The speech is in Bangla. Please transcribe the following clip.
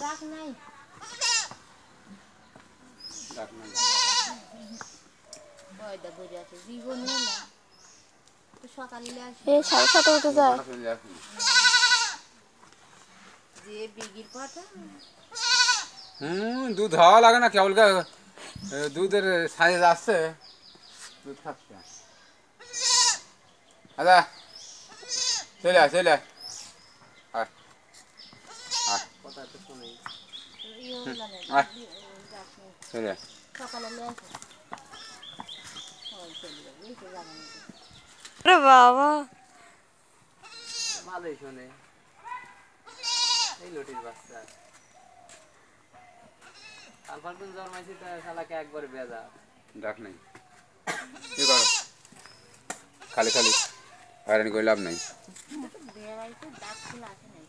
ডাক নাই বয়দা বইরে আছে জীবনে না তো সকালে আসে এই 7:30 উঠে যায় যে বিগির পাটা দুধ হওয়া লাগে না কেবল দুধের সাইজ আসছে দুধ খাচ্ছে আচ্ছা চলে আয় চলে আয় কথা তো শুনেই চলে সকালে আসে চলে যাবে এই তো জানা নেই আরে বাবা ভালোই শোনে এই লটির বাচ্চা কাল ফাল্গুন জন্মাইছি তো শালাকে একবার বেজা ডাক নাই কি করো খালি খালি হয়রানি করে লাভ নাই বেড়াইতে ডাক খোলা আছে নাই